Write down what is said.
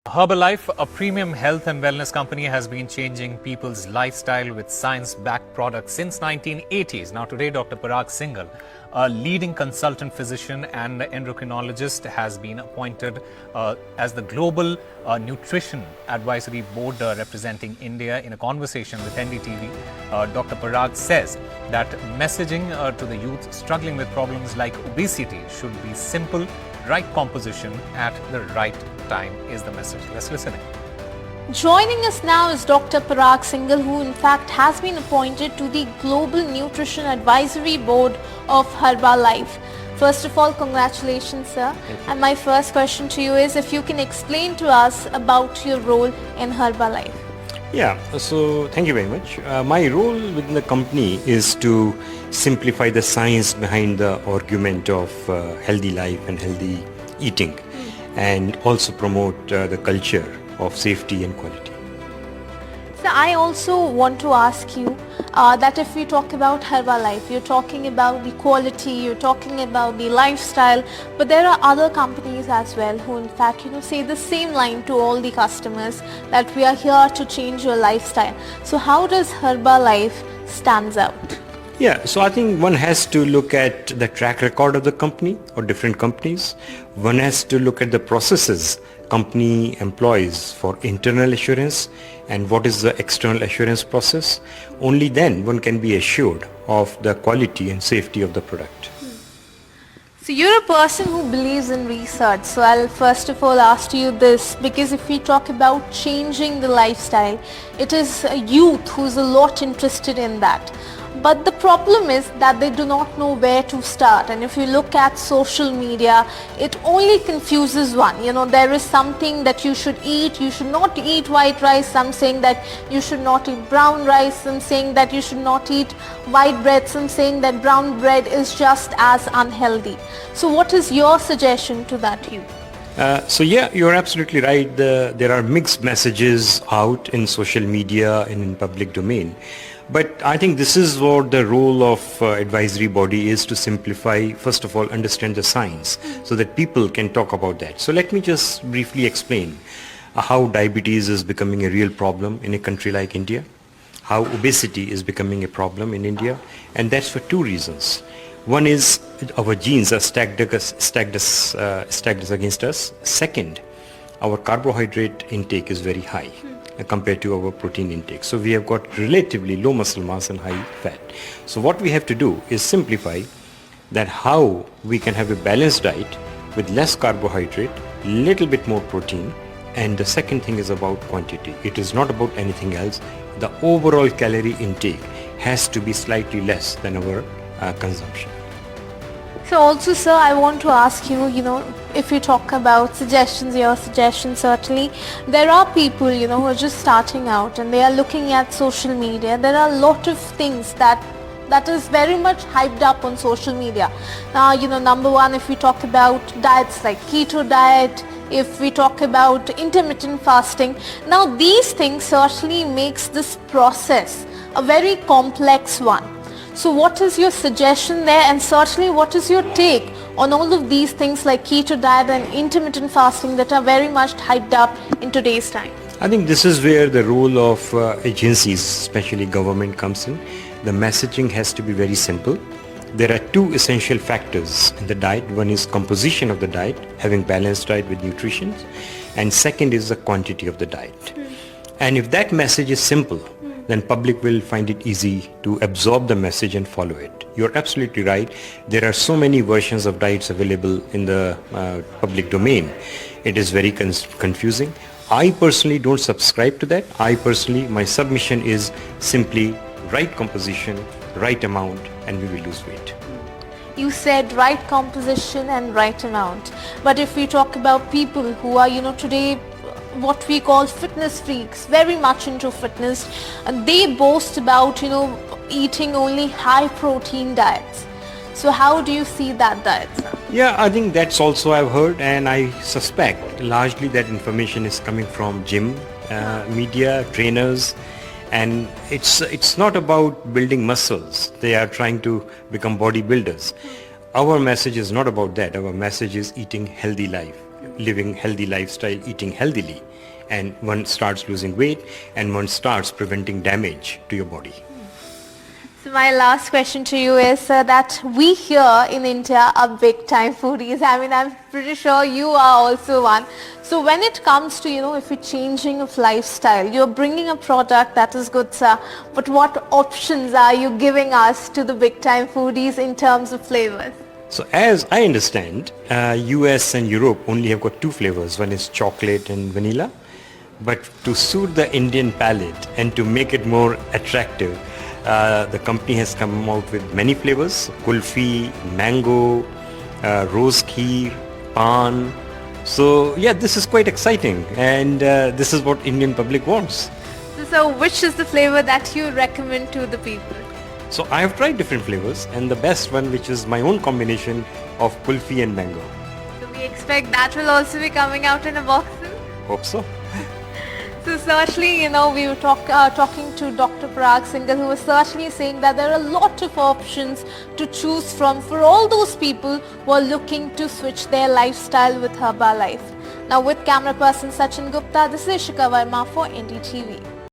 Herbalife, a premium health and wellness company, has been changing people's lifestyle with science-backed products since 1980s. Now today, Dr. Parag Singhal, a leading consultant physician and endocrinologist, has been appointed as the Global Nutrition Advisory Board representing India. In a conversation with NDTV, Dr. Parag says that messaging to the youth struggling with problems like obesity should be simple, right composition at the right time is the message. Let's listen in. Joining us now is Dr. Parag Singhal, who in fact has been appointed to the Global Nutrition Advisory Board of Herbalife. First of all, congratulations, sir. And my first question to you is if you can explain to us about your role in Herbalife. Yeah, so thank you very much. My role within the company is to simplify the science behind the argument of healthy life and healthy eating, and also promote the culture of safety and quality. So I also want to ask you that if we talk about Herbalife, you're talking about the quality, you're talking about the lifestyle, but there are other companies as well who in fact say the same line to all the customers that we are here to change your lifestyle. So how does Herbalife stands out? Yeah, so I think one has to look at the track record of the company or different companies. One has to look at the processes company employs for internal assurance and what is the external assurance process. Only then one can be assured of the quality and safety of the product. So you're a person who believes in research. So I'll first of all ask you this, because if we talk about changing the lifestyle, it is a youth who's a lot interested in that. But the problem is that they do not know where to start. And if you look at social media, it only confuses one. There is something that you should eat. You should not eat white rice. Some saying that you should not eat brown rice. Some saying that you should not eat white bread. Some saying that brown bread is just as unhealthy. So what is your suggestion to that youth? So yeah, you're absolutely right. There are mixed messages out in social media and in public domain. But I think this is what the role of advisory body is, to simplify, first of all, understand the science so that people can talk about that. So let me just briefly explain how diabetes is becoming a real problem in a country like India, how obesity is becoming a problem in India, and that's for two reasons. One is our genes are stacked against us. Second, our carbohydrate intake is very high compared to our protein intake. So we have got relatively low muscle mass and high fat. So what we have to do is simplify that how we can have a balanced diet with less carbohydrate, little bit more protein, and the second thing is about quantity. It is not about anything else. The overall calorie intake has to be slightly less than our consumption. So also, sir, I want to ask you, if you talk about suggestions, your suggestions, certainly, there are people, who are just starting out and they are looking at social media. There are a lot of things that is very much hyped up on social media. Now, number one, if we talk about diets like keto diet, if we talk about intermittent fasting, now these things certainly makes this process a very complex one. So what is your suggestion there, and certainly what is your take on all of these things like keto diet and intermittent fasting that are very much hyped up in today's time? I think this is where the role of agencies, especially government, comes in. The messaging has to be very simple. There are two essential factors in the diet. One is composition of the diet, having balanced diet with nutrition, and second is the quantity of the diet. And if that message is simple, then public will find it easy to absorb the message and follow it. You're absolutely right. There are so many versions of diets available in the public domain. It is very confusing. I personally don't subscribe to that. My submission is simply right composition, right amount, and we will lose weight. You said right composition and right amount. But if we talk about people who are, today what we call fitness freaks, very much into fitness, and they boast about, eating only high protein diets. So how do you see that diet, sir? Yeah, I think that's also I've heard, and I suspect largely that information is coming from gym, media, trainers, and it's not about building muscles. They are trying to become bodybuilders. Our message is not about that. Our message is eating healthy life. living healthy lifestyle, eating healthily, and one starts losing weight and one starts preventing damage to your body. So my last question to you is that we here in India are big time foodies. I mean, I'm pretty sure you are also one. So when it comes to, if you're changing of lifestyle, you're bringing a product that is good, sir, but what options are you giving us to the big time foodies in terms of flavors? So as I understand, US and Europe only have got two flavors. One is chocolate and vanilla. But to suit the Indian palate and to make it more attractive, the company has come out with many flavors: kulfi, mango, rose kheer, pan. So yeah, this is quite exciting, and this is what Indian public wants. So which is the flavor that you recommend to the people? So I have tried different flavors, and the best one, which is my own combination of kulfi and mango. So we expect that will also be coming out in a box soon? Hope so. So certainly, we were talking to Dr. Parag Singhal, who was certainly saying that there are a lot of options to choose from for all those people who are looking to switch their lifestyle with Herbalife. Now with camera person Sachin Gupta, this is Ishika Verma for NDTV.